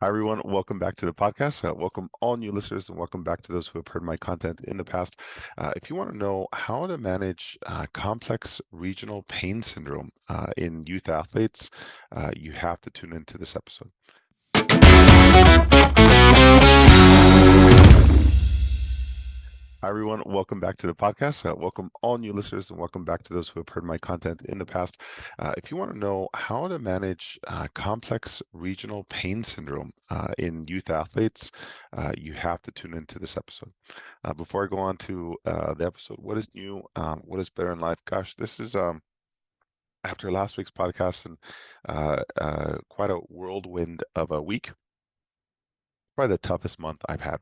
Hi, everyone. Welcome back to the podcast. Welcome all new listeners, and welcome back to those who have heard my content in the past. If you want to know how to manage complex regional pain syndrome in youth athletes, you have to tune into this episode. Hi, everyone. Welcome back to the podcast. Welcome all new listeners, and welcome back to those who have heard my content in the past. If you want to know how to manage complex regional pain syndrome in youth athletes, you have to tune into this episode. Before I go on to the episode, what is new? What is better in life? Gosh, this is after last week's podcast and quite a whirlwind of a week. Probably the toughest month I've had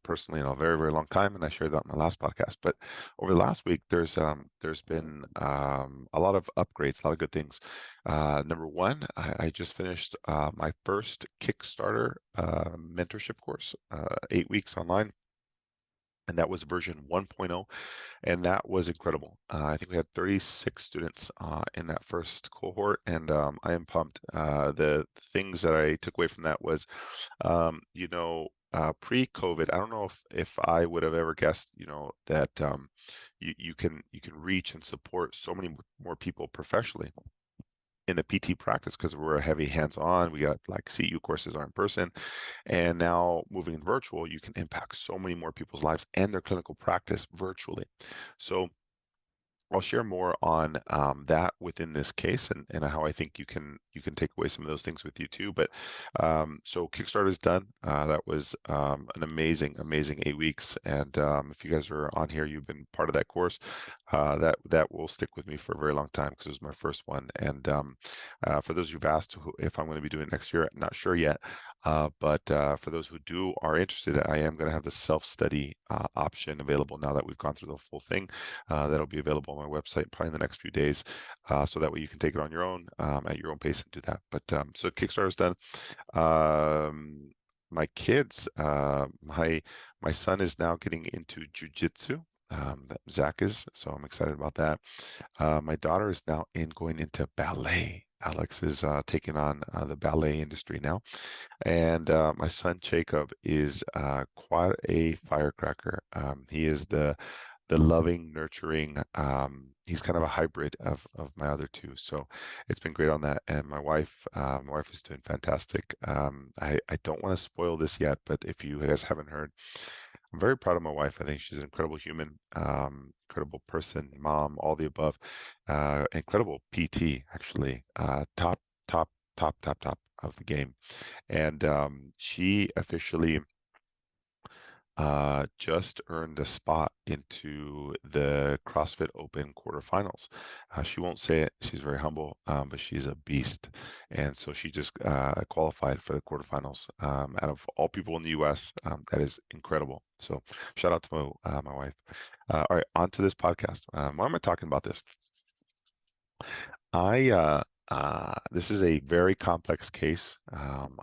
personally in a very, very long time, and I shared that in my last podcast. But over the last week, there's been a lot of upgrades, a lot of good things. Number one, I just finished my first Kickstarter mentorship course, 8 weeks online. And that was version 1.0, and that was incredible. I think we had 36 students in that first cohort, and I am pumped. The things that I took away from that was, pre-COVID, I don't know if I would have ever guessed, that you can reach and support so many more people professionally in the PT practice because we're a heavy hands-on. We got like CU courses are in person, and now moving in virtual, you can impact so many more people's lives and their clinical practice virtually. So I'll share more on that within this case and how I think you can take away some of those things with you too. But so Kickstarter is done. That was an amazing 8 weeks. And if you guys are on here, you've been part of that course. That will stick with me for a very long time because it was my first one. And for those who've asked if I'm going to be doing it next year, not sure yet. But for those who are interested, I am going to have the self-study option available now that we've gone through the full thing. That'll be available on my website probably in the next few days, so that way you can take it on your own at your own pace and do that. But so Kickstarter's done. My kids, my son is now getting into jujitsu. Zach is, so I'm excited about that. My daughter is now going into ballet. Alex is taking on the ballet industry now. And my son Jacob is quite a firecracker. He is the loving, nurturing. He's kind of a hybrid of my other two. So it's been great on that. And my wife is doing fantastic. I don't want to spoil this yet, but if you guys haven't heard, I'm very proud of my wife. I think she's an incredible human, incredible person, mom, all the above. Incredible PT, actually. Top of the game. And she officially just earned a spot into the CrossFit Open quarterfinals. She won't say it. She's very humble, but she's a beast. And so she just qualified for the quarterfinals. Out of all people in the U.S., that is incredible. So shout out to my wife. All right, on to this podcast. Why am I talking about this? This is a very complex case.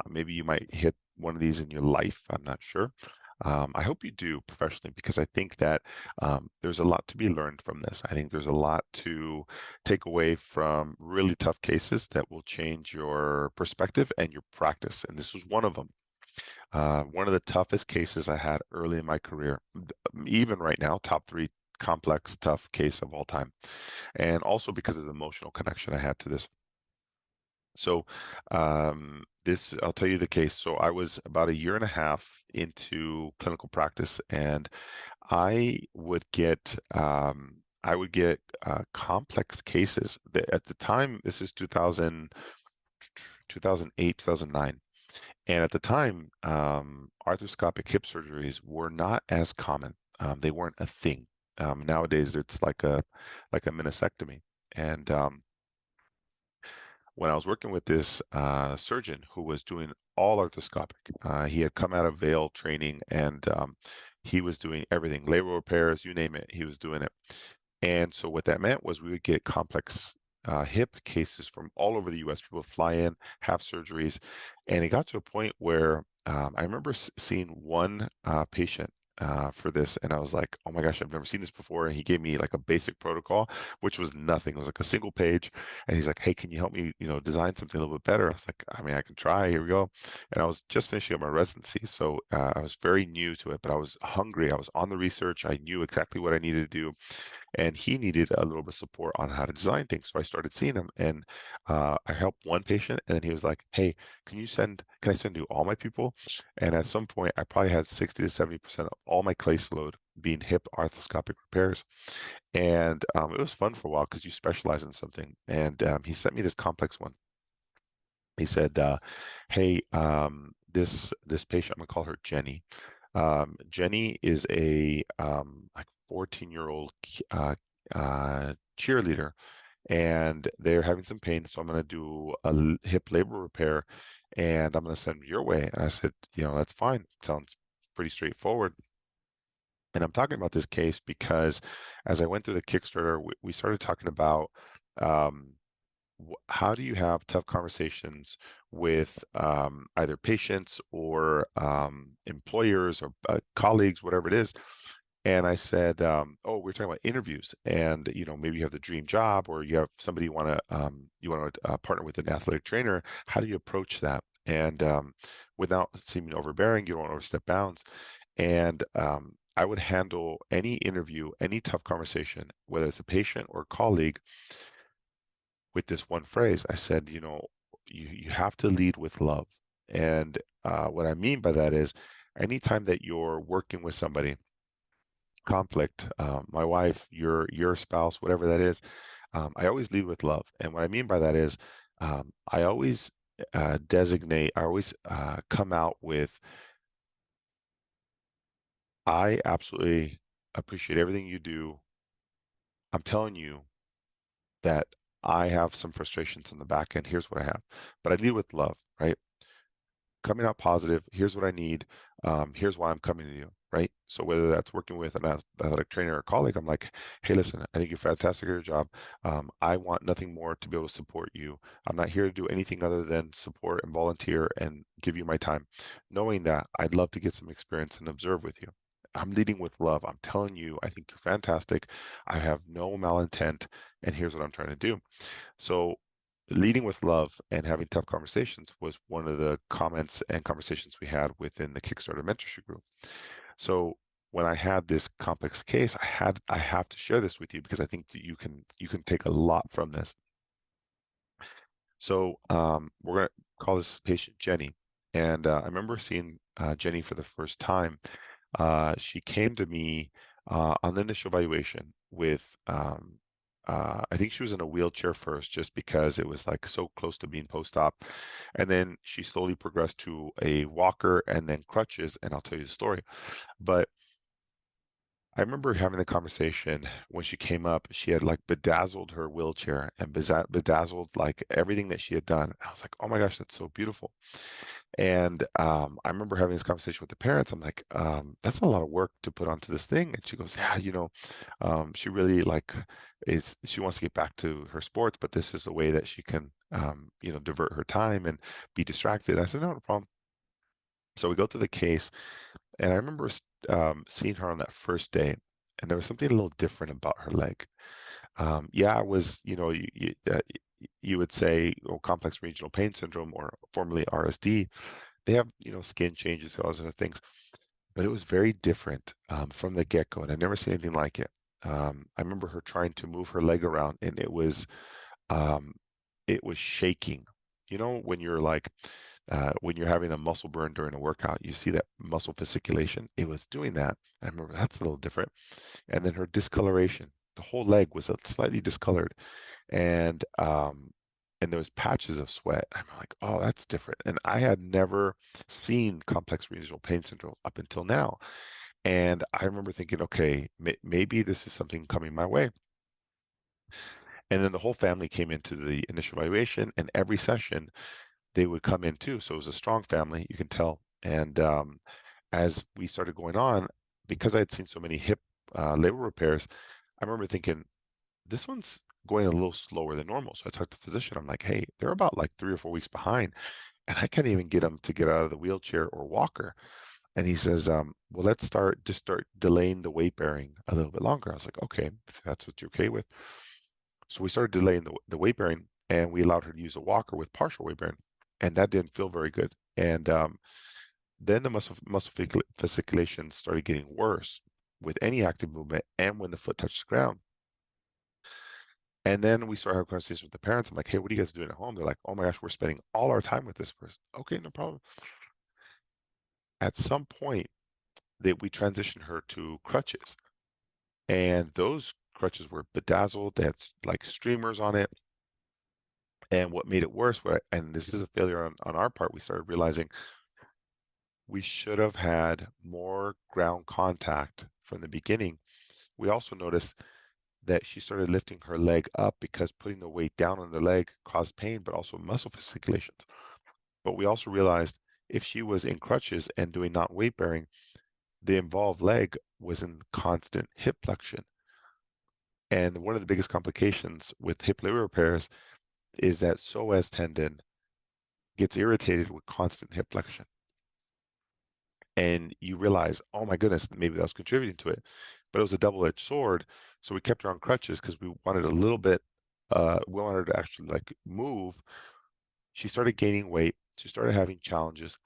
Maybe you might hit one of these in your life. I'm not sure. I hope you do professionally because I think that there's a lot to be learned from this. I think there's a lot to take away from really tough cases that will change your perspective and your practice. And this was one of them. One of the toughest cases I had early in my career, even right now, top three complex, tough case of all time. And also because of the emotional connection I had to this. So, I'll tell you the case. So I was about a year and a half into clinical practice, and I would get complex cases. At the time, this is 2000, 2008, 2009. And at the time, arthroscopic hip surgeries were not as common. They weren't a thing. Nowadays, it's like a meniscectomy. And when I was working with this surgeon who was doing all arthroscopic, he had come out of Vail training, and he was doing everything, labral repairs, you name it, he was doing it. And so what that meant was we would get complex hip cases from all over the US. People would fly in, have surgeries, and it got to a point where I remember seeing one patient for this, and I was like, oh my gosh, I've never seen this before. And he gave me like a basic protocol, which was nothing. It was like a single page, and he's like, hey, can you help me, design something a little bit better? I was like, I mean, I can try. Here we go. And I was just finishing up my residency, so I was very new to it, but I was hungry. I was on the research. I knew exactly what I needed to do, and he needed a little bit of support on how to design things. So I started seeing him, and I helped one patient, and then he was like, "Hey, can I send you all my people?" And at some point, I probably had 60 to 70% of all my caseload being hip arthroscopic repairs, and it was fun for a while because you specialize in something. And he sent me this complex one. He said, "Hey, this patient, I'm gonna call her Jenny. Jenny is a like 14-year-old cheerleader, and they're having some pain. So I'm going to do a hip labor repair, and I'm going to send them your way." And I said, that's fine. Sounds pretty straightforward. And I'm talking about this case because as I went through the Kickstarter, we started talking about um, how do you have tough conversations with either patients or employers or colleagues, whatever it is. And I said, "Oh, we're talking about interviews, and maybe you have the dream job, or you have somebody you want to partner with an athletic trainer. How do you approach that? And without seeming overbearing, you don't want to overstep bounds." And I would handle any interview, any tough conversation, whether it's a patient or a colleague, with this one phrase. I said, you have to lead with love. And what I mean by that is, anytime that you're working with somebody, conflict, my wife, your spouse, whatever that is, I always lead with love. And what I mean by that is, I always I always come out with, I absolutely appreciate everything you do. I'm telling you that I have some frustrations in the back end. Here's what I have. But I lead with love, right? Coming out positive. Here's what I need. Here's why I'm coming to you, right? So whether that's working with an athletic trainer or a colleague, I'm like, hey, listen, I think you're fantastic at your job. I want nothing more to be able to support you. I'm not here to do anything other than support and volunteer and give you my time, knowing that I'd love to get some experience and observe with you. I'm leading with love. I'm telling you, I think you're fantastic. I have no malintent, and here's what I'm trying to do. So leading with love and having tough conversations was one of the comments and conversations we had within the Kickstarter mentorship group. So when I had this complex case, I have to share this with you because I think that you can take a lot from this. So we're gonna call this patient Jenny, and I remember seeing Jenny for the first time. She came to me on the initial evaluation with, I think she was in a wheelchair first, just because it was like so close to being post-op. And then she slowly progressed to a walker and then crutches, and I'll tell you the story. But I remember having the conversation when she came up. She had like bedazzled her wheelchair and bedazzled like everything that she had done. I was like, oh my gosh, that's so beautiful. And I remember having this conversation with the parents. I'm like, that's a lot of work to put onto this thing. And she goes, yeah, she really like she wants to get back to her sports, but this is a way that she can, divert her time and be distracted. I said, no, no problem. So we go through the case, and I remember seeing her on that first day, and there was something a little different about her leg. Yeah, it was, you would say, oh, complex regional pain syndrome, or formerly RSD. They have, skin changes, all those other things, but it was very different from the get-go, and I never seen anything like it. I remember her trying to move her leg around, and um, it was shaking. When you're like, when you're having a muscle burn during a workout, you see that muscle fasciculation. It was doing that. I remember that's a little different. And then her discoloration, the whole leg was slightly discolored, and there was patches of sweat. I'm like, oh, that's different. And I had never seen complex regional pain syndrome up until now. And I remember thinking, okay, maybe this is something coming my way. And then the whole family came into the initial evaluation, and every session they would come in too. So it was a strong family, you can tell. And as we started going on, because I had seen so many hip labor repairs, I remember thinking, this one's going a little slower than normal. So I talked to the physician. I'm like, hey, they're about like 3 or 4 weeks behind, and I can't even get them to get out of the wheelchair or walker. And he says, well, let's start delaying the weight bearing a little bit longer. I was like, okay, if that's what you're okay with. So we started delaying the weight bearing, and we allowed her to use a walker with partial weight bearing, and that didn't feel very good. And then the muscle fasciculation started getting worse with any active movement, and when the foot touched the ground. And then we started having conversations with the parents. I'm like, hey, what are you guys doing at home? They're like, oh my gosh, we're spending all our time with this person. Okay, no problem. At some point, that we transitioned her to crutches, and those crutches were bedazzled. They had like streamers on it. And what made it worse, and this is a failure on our part, we started realizing we should have had more ground contact from the beginning. We also noticed that she started lifting her leg up because putting the weight down on the leg caused pain, but also muscle fasciculations. But we also realized if she was in crutches and doing not weight bearing, the involved leg was in constant hip flexion. And one of the biggest complications with hip labor repairs is that psoas tendon gets irritated with constant hip flexion. And you realize, oh my goodness, maybe that was contributing to it. But it was a double-edged sword. So we kept her on crutches because we wanted a little bit, we wanted her to actually like move. She started gaining weight. She started having challenges.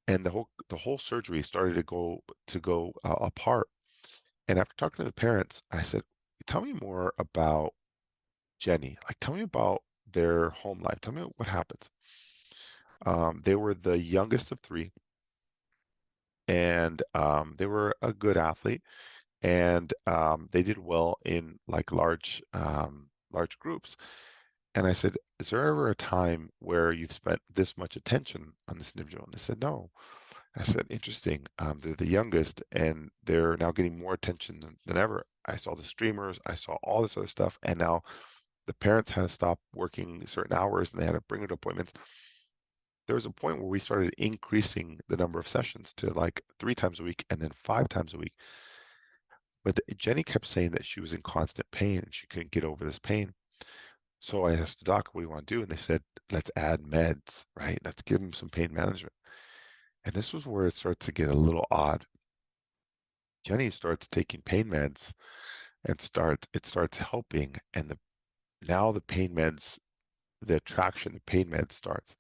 And the whole surgery started to go apart. And after talking to the parents, I said, tell me more about Jenny. Like, tell me about their home life. Tell me what happens. They were the youngest of three, and they were a good athlete, and they did well in like large groups. And I said, is there ever a time where you've spent this much attention on this individual? And they said, no. I said, interesting. They're the youngest, and they're now getting more attention than ever. I saw the streamers, I saw all this other stuff, and now the parents had to stop working certain hours and they had to bring her to appointments. There was a point where we started increasing the number of sessions to like 3 times a week and then 5 times a week. But Jenny kept saying that she was in constant pain and she couldn't get over this pain. So I asked the doc, what do you want to do? And they said, let's add meds, right? Let's give him some pain management. And this was where it starts to get a little odd. Jenny starts taking pain meds and it starts helping. And now the pain meds, the attraction to pain meds starts.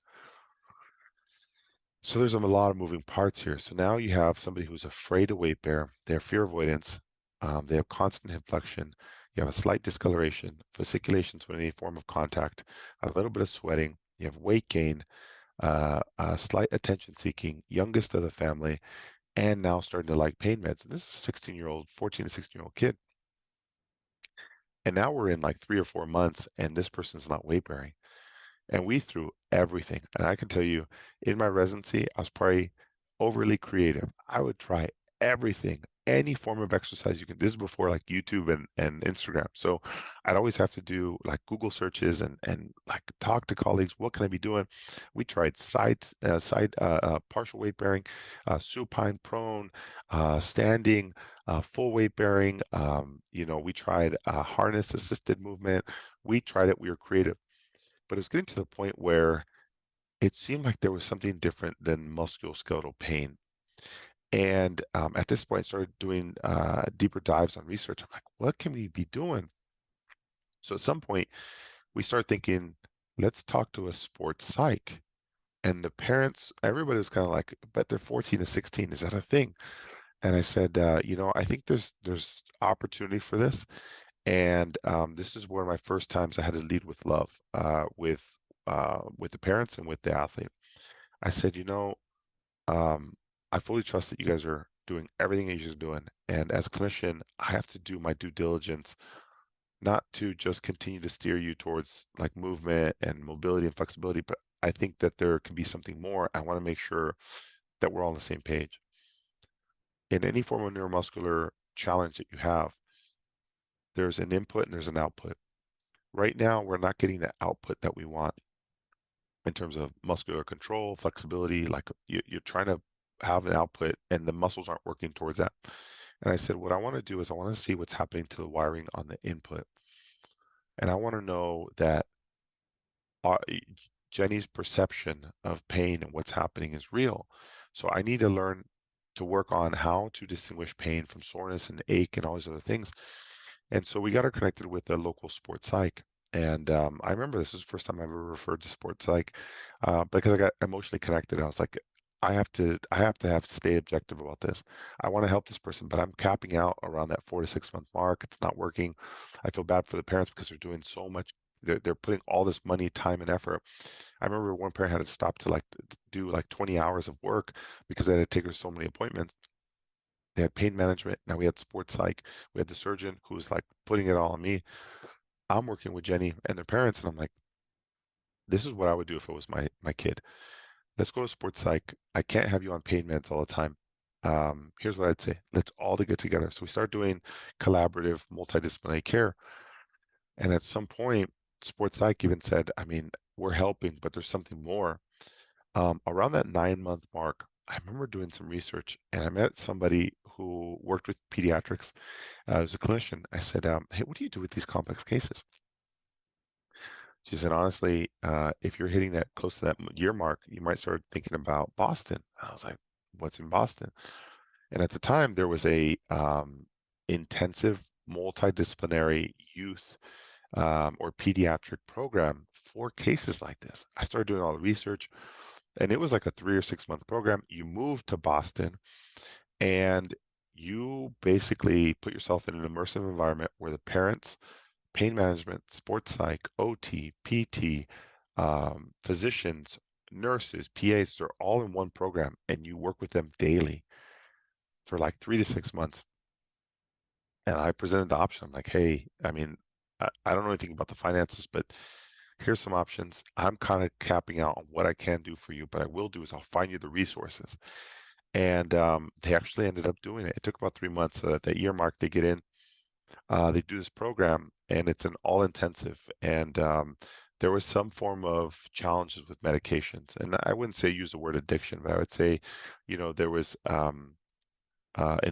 So there's a lot of moving parts here. So now you have somebody who's afraid of weight bear. They have fear avoidance. They have constant hip flexion. You have a slight discoloration, fasciculations with any form of contact, a little bit of sweating. You have weight gain, a slight attention seeking, youngest of the family, and now starting to like pain meds. And this is a 16-year-old, 14 to 16-year-old kid. And now we're in like 3 or 4 months, and this person's not weight bearing. And we threw everything. And I can tell you, in my residency, I was probably overly creative. I would try everything, any form of exercise you can. This is before like YouTube and Instagram. So I'd always have to do like Google searches and like talk to colleagues. What can I be doing? We tried partial weight bearing, supine prone, standing, full weight bearing. We tried harness assisted movement. We tried it. We were creative, but it was getting to the point where it seemed like there was something different than musculoskeletal pain. And at this point, I started doing deeper dives on research. I'm like, what can we be doing? So at some point, we start thinking, let's talk to a sports psych. And the parents, everybody was kind of like, but they're 14 to 16. Is that a thing? And I said, I think there's opportunity for this. And this is one of my first times I had to lead with love, with the parents and with the athlete. I said, I fully trust that you guys are doing everything that you're doing, and as a clinician, I have to do my due diligence, not to just continue to steer you towards like movement and mobility and flexibility, but I think that there can be something more. I want to make sure that we're all on the same page. In any form of neuromuscular challenge that you have, there's an input and there's an output. Right now, we're not getting the output that we want in terms of muscular control, flexibility. Like you're trying to have an output and the muscles aren't working towards that. And I said, what I want to do is I want to see what's happening to the wiring on the input. And I want to know that our, Jenny's perception of pain and what's happening is real. So I need to learn to work on how to distinguish pain from soreness and ache and all these other things. And so we got her connected with a local sports psych. And I remember this is the first time I ever referred to sports psych, because I got emotionally connected. I was like, I have to stay objective about this. I want to help this person, but I'm capping out around that 4 to 6 month mark. It's not working. I feel bad for the parents because they're doing so much. They're putting all this money, time, and effort. I remember one parent had to stop to like do like 20 hours of work because they had to take her so many appointments. They had pain management. Now we had sports psych. We had the surgeon who's like putting it all on me. I'm working with Jenny and their parents, and I'm like, this is what I would do if it was my kid. Let's go to sports psych. I can't have you on pain meds all the time. Here's what I'd say. Let's all to get together. So we start doing collaborative, multidisciplinary care. And at some point, sports psych even said, I mean, we're helping, but there's something more. Around that 9 month mark, I remember doing some research and I met somebody who worked with pediatrics as a clinician. I said, hey, what do you do with these complex cases? She said, honestly, if you're hitting that close to that year mark, you might start thinking about Boston. And I was like, what's in Boston? And at the time, there was a intensive multidisciplinary youth or pediatric program for cases like this. I started doing all the research, and it was like a 3 or 6 month program. You move to Boston, and you basically put yourself in an immersive environment where the parents, pain management, sports psych, OT, PT, physicians, nurses, PAs, they're all in one program, and you work with them daily for like 3 to 6 months. And I presented the option. I'm like, hey, I mean, I don't know anything about the finances, but here's some options. I'm kind of capping out on what I can do for you, but I will do is I'll find you the resources. And they actually ended up doing it. It took about 3 months. At that year mark, they get in, they do this program, and it's an all intensive. And there was some form of challenges with medications. And I wouldn't say use the word addiction, but I would say, there was an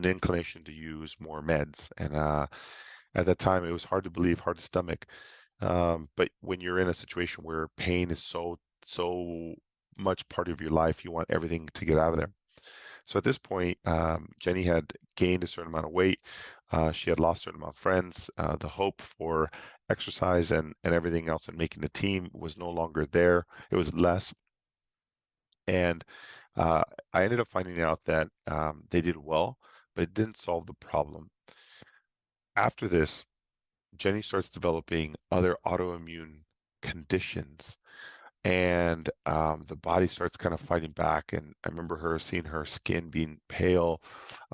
inclination to use more meds. And at that time, it was hard to believe, hard to stomach. But when you're in a situation where pain is so much part of your life, you want everything to get out of there. So at this point, Jenny had gained a certain amount of weight. She had lost a certain amount of friends. The hope for exercise and everything else and making the team was no longer there. It was less. And I ended up finding out that they did well, but it didn't solve the problem. After this, Jenny starts developing other autoimmune conditions, and the body starts kind of fighting back. And I remember her seeing her skin being pale,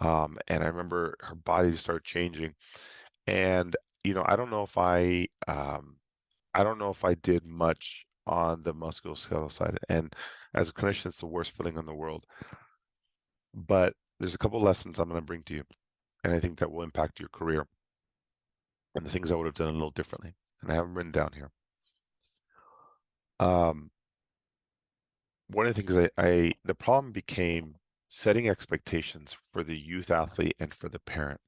and I remember her body start changing. And I don't know if I did much on the musculoskeletal side. And as a clinician, it's the worst feeling in the world. But there's a couple lessons I'm going to bring to you, and I think that will impact your career and the things I would have done a little differently. And I have them written down here. Um, One of the things the problem became setting expectations for the youth athlete and for the parent.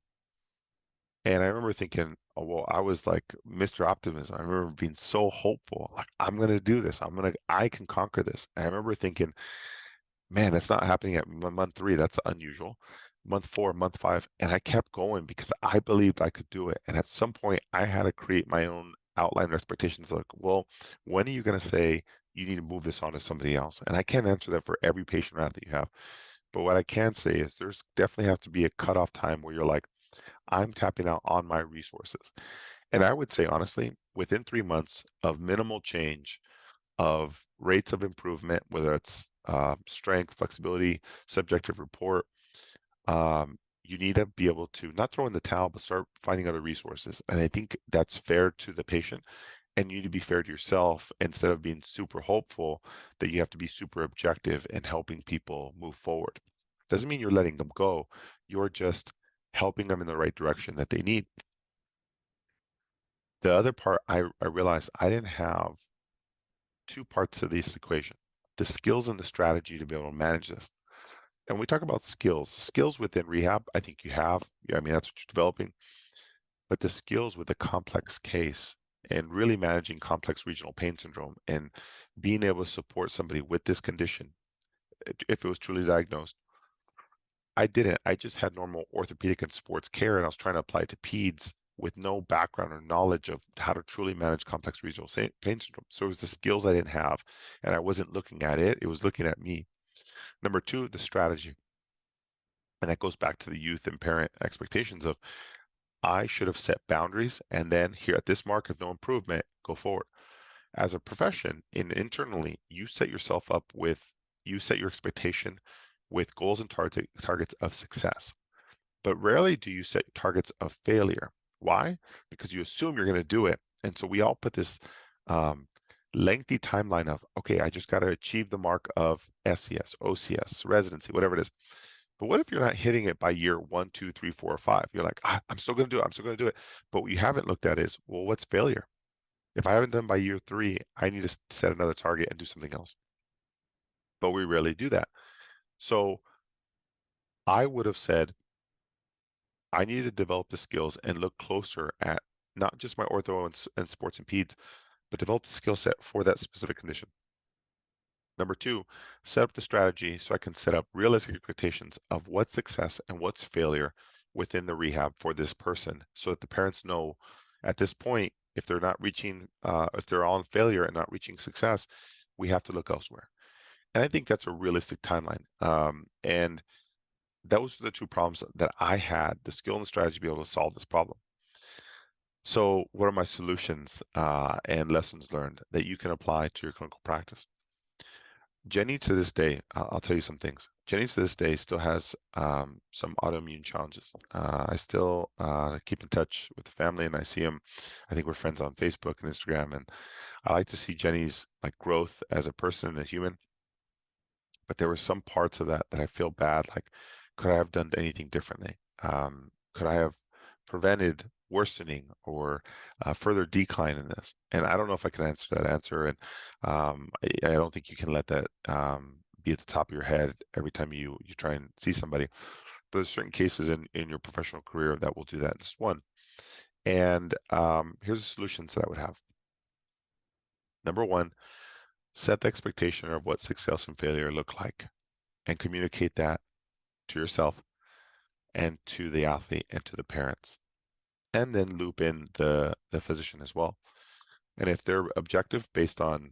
And I remember thinking, oh, well, I was like Mr. Optimism. I remember being so hopeful, like I'm gonna do this. I can conquer this. And I remember thinking, man, that's not happening at month 3. That's unusual. Month 4, month 5, and I kept going because I believed I could do it. And at some point, I had to create my own outline of expectations. Like, well, when are you going to say you need to move this on to somebody else? And I can't answer that for every patient route that you have. But what I can say is there's definitely have to be a cutoff time where you're like, I'm tapping out on my resources. And I would say, honestly, within 3 months of minimal change, of rates of improvement, whether it's strength, flexibility, subjective report, you need to be able to not throw in the towel, but start finding other resources. And I think that's fair to the patient. And you need to be fair to yourself instead of being super hopeful that you have to be super objective in helping people move forward. Doesn't mean you're letting them go. You're just helping them in the right direction that they need. The other part, I realized I didn't have 2 parts of this equation, the skills and the strategy to be able to manage this. And we talk about skills within rehab, I think you have. I mean, that's what you're developing. But the skills with a complex case and really managing complex regional pain syndrome and being able to support somebody with this condition, if it was truly diagnosed, I didn't. I just had normal orthopedic and sports care, and I was trying to apply it to peds with no background or knowledge of how to truly manage complex regional pain syndrome. So it was the skills I didn't have, and I wasn't looking at it. It was looking at me. Number two, the strategy. And that goes back to the youth and parent expectations of I should have set boundaries, and then here at this mark of no improvement, go forward. As a profession, internally, you set your expectation with goals and targets of success. But rarely do you set targets of failure. Why? Because you assume you're going to do it. And so we all put this um, lengthy timeline of, okay, I just got to achieve the mark of SES, OCS, residency, whatever it is. But what if you're not hitting it by year 1, 2, 3, 4, or 5? You're like, I'm still going to do it. I'm still going to do it. But what you haven't looked at is, well, what's failure? If I haven't done by year 3, I need to set another target and do something else. But we rarely do that. So I would have said, I needed to develop the skills and look closer at not just my ortho and sports and peds, but develop the skill set for that specific condition. Number two, set up the strategy so I can set up realistic expectations of what's success and what's failure within the rehab for this person so that the parents know at this point, if they're not reaching, if they're all in failure and not reaching success, we have to look elsewhere. And I think that's a realistic timeline. And those are the two problems that I had, the skill and the strategy to be able to solve this problem. So what are my solutions and lessons learned that you can apply to your clinical practice? Jenny to this day, I'll tell you some things. Jenny to this day still has some autoimmune challenges. I still keep in touch with the family and I see them. I think we're friends on Facebook and Instagram, and I like to see Jenny's like growth as a person and a human. But there were some parts of that that I feel bad. Like, could I have done anything differently? Could I have prevented worsening or further decline in this? And I don't know if I can answer that answer. And I don't think you can let that be at the top of your head every time you try and see somebody. But there's certain cases in your professional career that will do that. This is one. And here's the solutions that I would have. Number one, set the expectation of what success and failure look like and communicate that to yourself and to the athlete and to the parents, and then loop in the physician as well. And if they're objective based on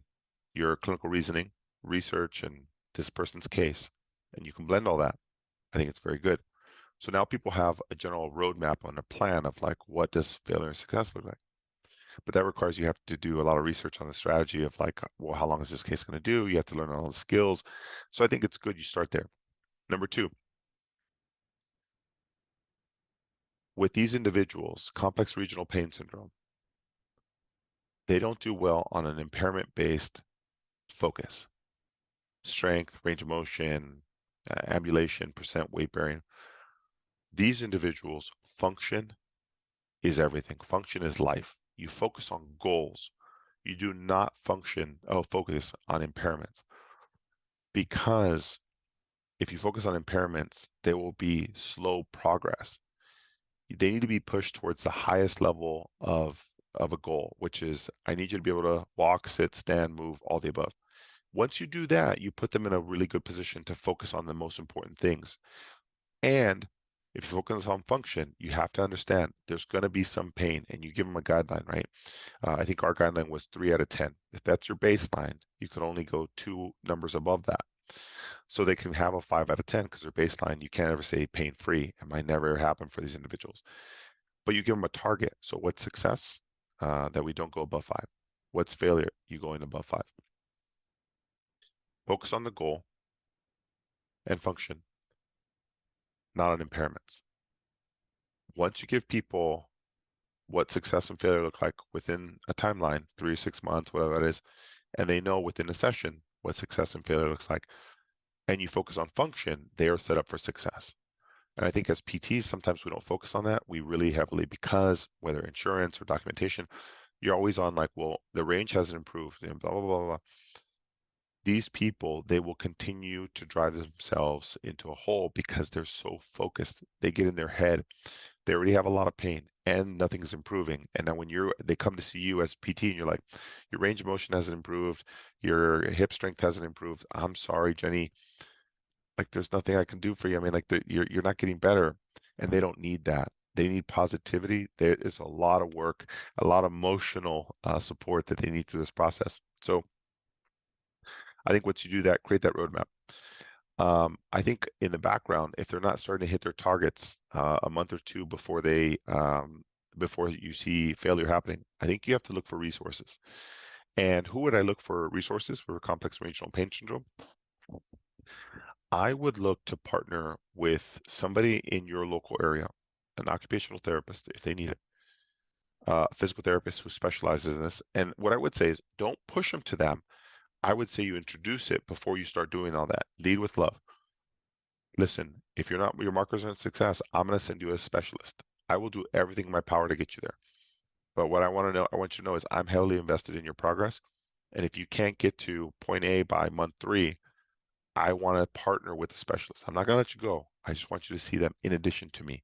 your clinical reasoning, research, and this person's case, and you can blend all that, I think it's very good. So now people have a general roadmap on a plan of like, what does failure and success look like? But that requires you have to do a lot of research on the strategy of like, well, how long is this case going to do? You have to learn all the skills. So I think it's good you start there. Number two, with these individuals, complex regional pain syndrome, they don't do well on an impairment-based focus. Strength, range of motion, ambulation, percent weight bearing. These individuals, function is everything. Function is life. You focus on goals. You do not focus on impairments, because if you focus on impairments, there will be slow progress. They need to be pushed towards the highest level of a goal, which is I need you to be able to walk, sit, stand, move, all the above. Once you do that, you put them in a really good position to focus on the most important things. And if you focus on function, you have to understand there's going to be some pain, and you give them a guideline, right? I think our guideline was 3 out of 10. If that's your baseline, you could only go 2 numbers above that. So they can have a 5 out of 10 because their baseline, you can't ever say pain-free. It might never happen for these individuals. But you give them a target. So what's success? That we don't go above 5. What's failure? You going above 5. Focus on the goal and function, not on impairments. Once you give people what success and failure look like within a timeline, 3 or 6 months, whatever that is, and they know within a session what success and failure looks like, and you focus on function, they are set up for success. And I think as PTs, sometimes we don't focus on that. We really heavily, because whether insurance or documentation, you're always on like, well, the range hasn't improved, and blah, blah, blah, blah. These people, they will continue to drive themselves into a hole because they're so focused. They get in their head. They already have a lot of pain and nothing is improving. And then when they come to see you as PT and you're like, your range of motion hasn't improved, your hip strength hasn't improved. I'm sorry, Jenny. Like there's nothing I can do for you. I mean, like you're not getting better, and they don't need that. They need positivity. There is a lot of work, a lot of emotional support that they need through this process. So I think once you do that, create that roadmap. I think in the background, if they're not starting to hit their targets a month or two before you see failure happening, I think you have to look for resources. And who would I look for resources for complex regional pain syndrome? I would look to partner with somebody in your local area, an occupational therapist if they need it, a physical therapist who specializes in this. And what I would say is don't push them to them. I would say you introduce it before you start doing all that. Lead with love. Listen, if you're not your markers are success, I'm going to send you a specialist. I will do everything in my power to get you there. But what I want to know, I want you to know is I'm heavily invested in your progress. And if you can't get to point A by month 3, I want to partner with a specialist. I'm not going to let you go. I just want you to see them in addition to me.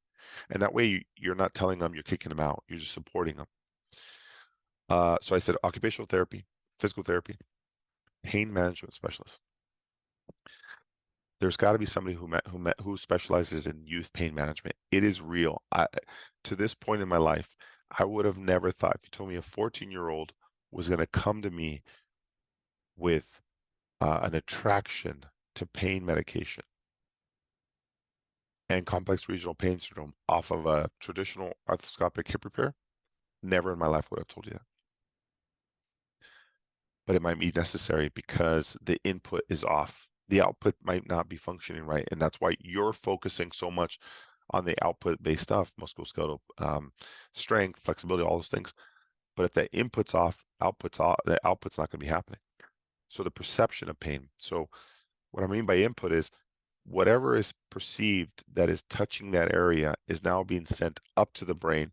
And that way you're not telling them you're kicking them out. You're just supporting them. So I said occupational therapy, physical therapy, pain management specialist. There's got to be somebody who specializes in youth pain management. It is real. To this point in my life, I would have never thought if you told me a 14-year-old was going to come to me with an attraction to pain medication and complex regional pain syndrome off of a traditional arthroscopic hip repair, never in my life would I have told you that. But it might be necessary because the input is off. The output might not be functioning right. And that's why you're focusing so much on the output-based stuff, musculoskeletal strength, flexibility, all those things. But if the input's off, the output's not going to be happening. So the perception of pain. So what I mean by input is whatever is perceived that is touching that area is now being sent up to the brain,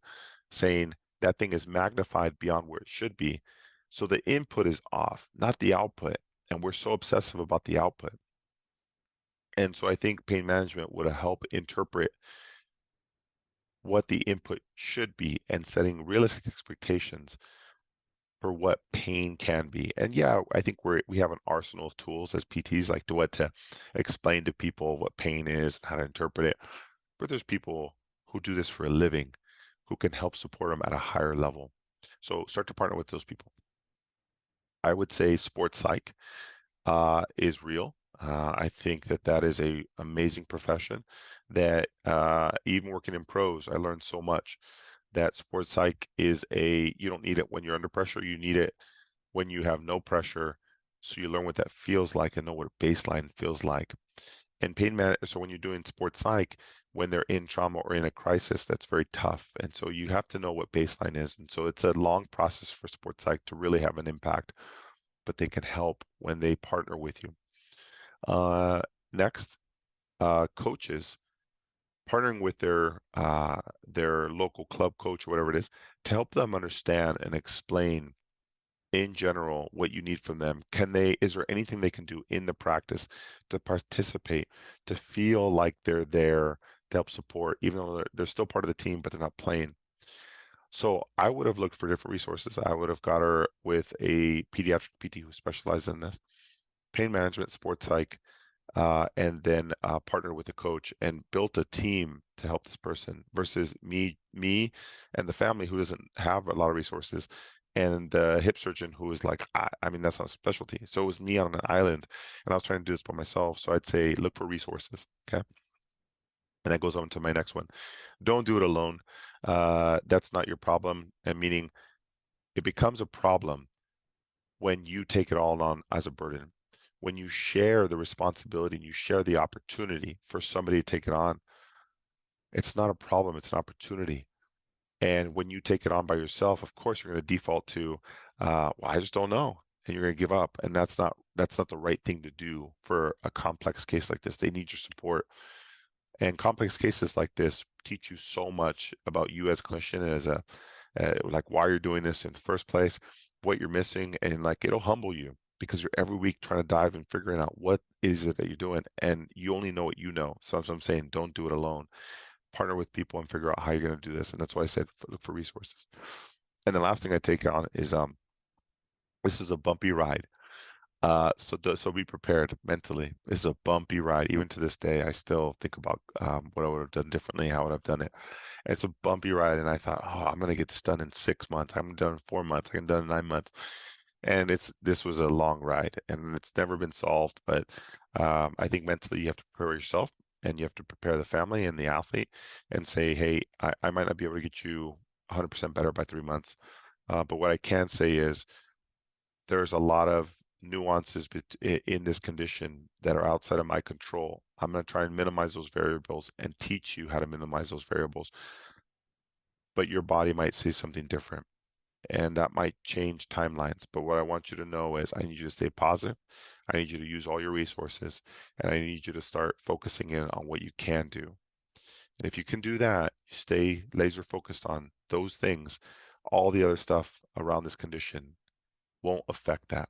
saying that thing is magnified beyond where it should be. So the input is off, not the output. And we're so obsessive about the output. And so I think pain management would help interpret what the input should be and setting realistic expectations for what pain can be. And yeah, I think we have an arsenal of tools as PTs, like to explain to people what pain is and how to interpret it. But there's people who do this for a living who can help support them at a higher level. So start to partner with those people. I would say sports psych is real. I think that is a amazing profession that even working in pros, I learned so much that sports psych you don't need it when you're under pressure. You need it when you have no pressure. So you learn what that feels like and know what a baseline feels like. And so when you're doing sports psych, when they're in trauma or in a crisis, that's very tough. And so you have to know what baseline is. And so it's a long process for sports psych to really have an impact, but they can help when they partner with you. Next, coaches partnering with their local club coach or whatever it is to help them understand and explain in general what you need from them. Is there anything they can do in the practice to participate, to feel like they're there to help support, even though they're still part of the team, but they're not playing. So I would have looked for different resources. I would have got her with a pediatric PT who specializes in this, pain management, sports psych, and then partner with a coach and built a team to help this person versus me and the family who doesn't have a lot of resources and the hip surgeon who is like, I mean, that's not a specialty. So it was me on an island and I was trying to do this by myself. So I'd say look for resources. Okay. And that goes on to my next one. Don't do it alone. That's not your problem. And meaning it becomes a problem when you take it all on as a burden. When you share the responsibility and you share the opportunity for somebody to take it on, it's not a problem, it's an opportunity. And when you take it on by yourself, of course, you're going to default to, well, I just don't know, and you're going to give up. And that's not the right thing to do for a complex case like this. They need your support. And complex cases like this teach you so much about you as a clinician, like why you're doing this in the first place, what you're missing, and like it'll humble you because you're every week trying to dive and figuring out what is it that you're doing, and you only know what you know. So I'm saying, don't do it alone. Partner with people and figure out how you're going to do this. And that's why I said look for resources. And the last thing I take on is this is a bumpy ride. So be prepared mentally. This is a bumpy ride. Even to this day, I still think about what I would have done differently, how would I've done it. And it's a bumpy ride, and I thought, oh, I'm gonna get this done in 6 months. I'm done in 4 months. I'm done in 9 months. And this was a long ride, and it's never been solved. But I think mentally you have to prepare yourself, and you have to prepare the family and the athlete, and say, hey, I might not be able to get you 100% better by 3 months, but what I can say is there's a lot of nuances in this condition that are outside of my control. I'm going to try and minimize those variables and teach you how to minimize those variables. But your body might say something different, and that might change timelines. But what I want you to know is I need you to stay positive. I need you to use all your resources, and I need you to start focusing in on what you can do. And if you can do that, you stay laser focused on those things, all the other stuff around this condition won't affect that.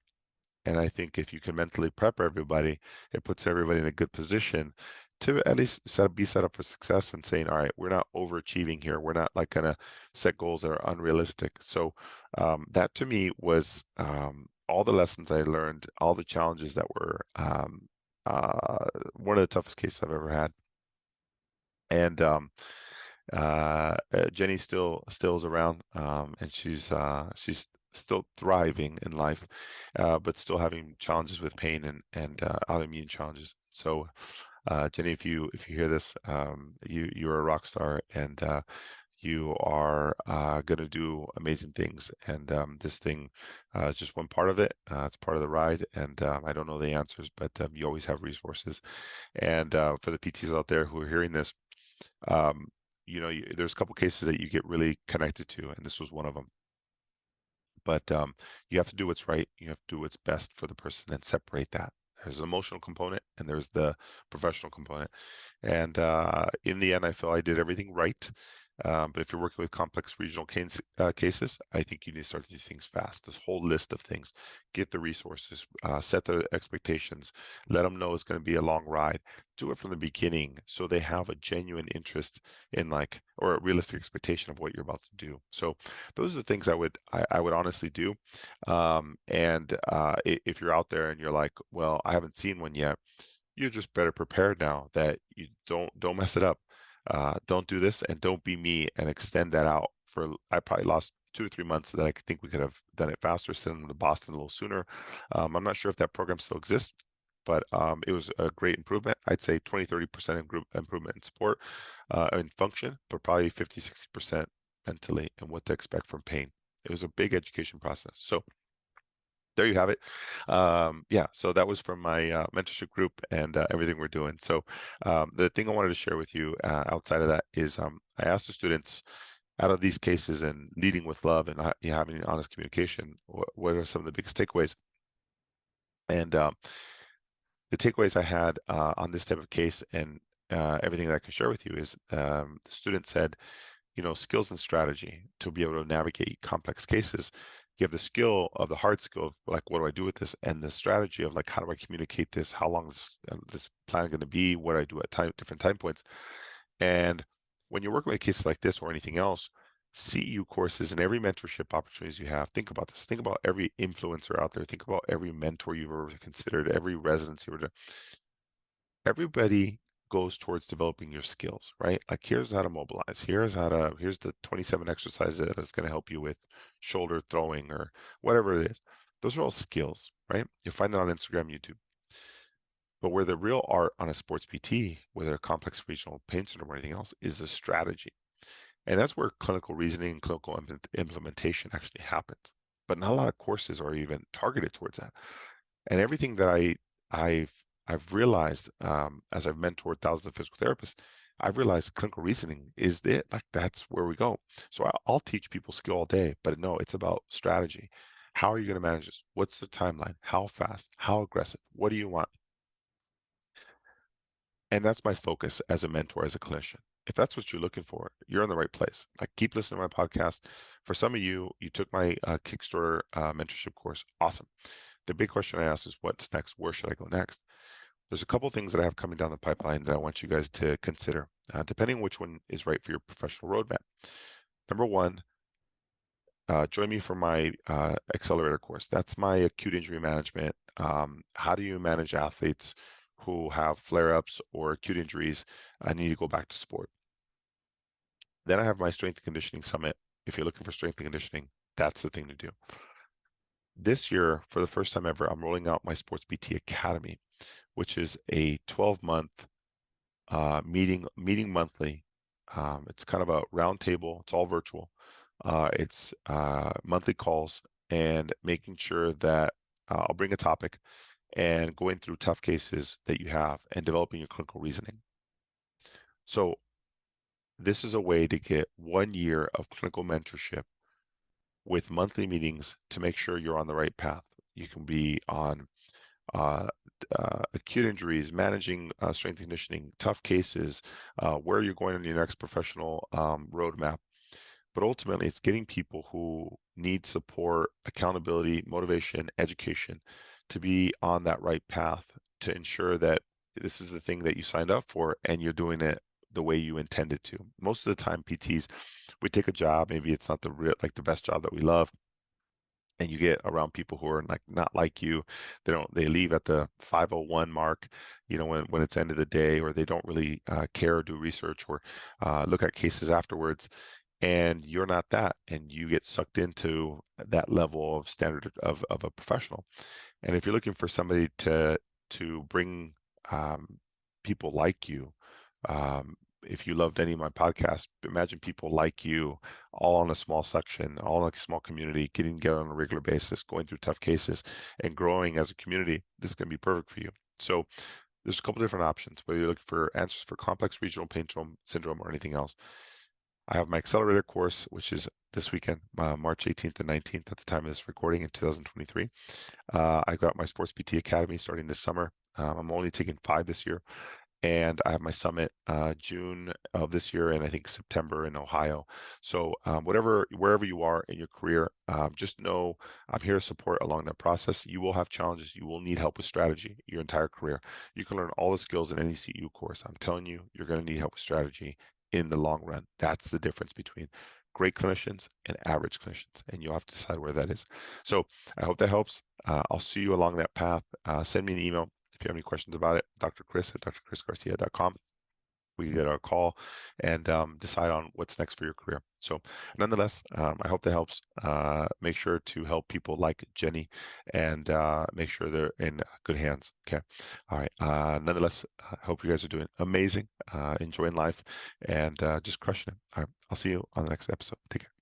And I think if you can mentally prep everybody, it puts everybody in a good position to at least be set up for success and saying, all right, we're not overachieving here. We're not like gonna set goals that are unrealistic. So that to me was all the lessons I learned, all the challenges that were one of the toughest cases I've ever had. And Jenny still is around, and she's still thriving in life, but still having challenges with pain and autoimmune challenges. So, Jenny, if you hear this, you're a rock star, and you are going to do amazing things. And this thing is just one part of it. It's part of the ride, and I don't know the answers, but you always have resources. And for the PTs out there who are hearing this, um, there's a couple cases that you get really connected to, and this was one of them. But you have to do what's right. You have to do what's best for the person and separate that. There's an emotional component and there's the professional component. And in the end, I feel I did everything right. But if you're working with complex regional cases, I think you need to start these things fast. This whole list of things, get the resources, set the expectations, let them know it's going to be a long ride. Do it from the beginning so they have a genuine interest in or a realistic expectation of what you're about to do. So those are the things I would honestly do. And if you're out there and you're like, well, I haven't seen one yet, you're just better prepared now that you don't mess it up. Don't do this and don't be me and extend that out for. I probably lost 2 to 3 months that I think we could have done it faster, send them to Boston a little sooner. I'm not sure if that program still exists, but it was a great improvement. I'd say 20-30% improvement in sport and function, but probably 50-60% mentally and what to expect from pain. It was a big education process. So there you have it. Yeah, so that was from my mentorship group and everything we're doing. So the thing I wanted to share with you outside of that is I asked the students out of these cases and leading with love and having honest communication, what are some of the biggest takeaways? And the takeaways I had on this type of case and everything that I can share with you is the student said, skills and strategy to be able to navigate complex cases. You have the skill of the hard skill, like what do I do with this, and the strategy of like how do I communicate this? How long is this plan going to be? What do I do at different time points? And when you're working with cases like this or anything else, CEU courses and every mentorship opportunities you have, think about this. Think about every influencer out there. Think about every mentor you've ever considered, every residence you've ever done. Everybody goes towards developing your skills, right? Like here's how to mobilize. Here's the 27 exercises that is going to help you with shoulder throwing or whatever it is. Those are all skills, right? You'll find that on Instagram, YouTube. But where the real art on a sports PT, whether a complex regional pain syndrome or anything else, is the strategy. And that's where clinical reasoning and clinical implementation actually happens. But not a lot of courses are even targeted towards that. And everything that I've realized as I've mentored thousands of physical therapists, I've realized clinical reasoning is it. Like that's where we go. So I'll teach people skill all day, but no, it's about strategy. How are you going to manage this? What's the timeline? How fast? How aggressive? What do you want? And that's my focus as a mentor, as a clinician. If that's what you're looking for, you're in the right place. Like keep listening to my podcast. For some of you, you took my Kickstarter mentorship course. Awesome. The big question I ask is what's next? Where should I go next? There's a couple things that I have coming down the pipeline that I want you guys to consider, depending on which one is right for your professional roadmap. Number one, join me for my accelerator course. That's my acute injury management. How do you manage athletes who have flare-ups or acute injuries and need to go back to sport? Then I have my strength and conditioning summit. If you're looking for strength and conditioning, that's the thing to do. This year, for the first time ever, I'm rolling out my Sports PT Academy, which is a 12-month meeting monthly. It's kind of a round table. It's all virtual. It's monthly calls and making sure that I'll bring a topic and going through tough cases that you have and developing your clinical reasoning. So this is a way to get 1 year of clinical mentorship with monthly meetings to make sure you're on the right path. You can be on uh, acute injuries, managing strength and conditioning, tough cases, where you're going on your next professional roadmap. But ultimately, it's getting people who need support, accountability, motivation, education to be on that right path to ensure that this is the thing that you signed up for and you're doing it the way you intended to. Most of the time, PTs, we take a job, maybe it's not the best job that we love, and you get around people who are like not like you. They leave at the 5:01 mark, when it's end of the day, or they don't really care or do research or look at cases afterwards. And you're not that, and you get sucked into that level of standard of a professional. And if you're looking for somebody to bring people like you, um, if you loved any of my podcasts, imagine people like you all in a small section, all in a small community, getting together on a regular basis, going through tough cases and growing as a community. This is going to be perfect for you. So there's a couple different options, whether you're looking for answers for complex regional pain syndrome or anything else. I have my accelerator course, which is this weekend, March 18th and 19th at the time of this recording in 2023. I got my Sports PT Academy starting this summer. I'm only taking 5 this year. And I have my summit June of this year, and I think September in Ohio. So wherever you are in your career, just know I'm here to support along that process. You will have challenges. You will need help with strategy your entire career. You can learn all the skills in any CU course. I'm telling you, you're going to need help with strategy in the long run. That's the difference between great clinicians and average clinicians, and you'll have to decide where that is. So I hope that helps. I'll see you along that path. Send me an email if you have any questions about it. Dr. Chris at drchrisgarcia.com. We can get a call and decide on what's next for your career. So nonetheless, I hope that helps. Make sure to help people like Jenny and make sure they're in good hands. Okay. All right. Nonetheless, I hope you guys are doing amazing, enjoying life, and just crushing it. All right. I'll see you on the next episode. Take care.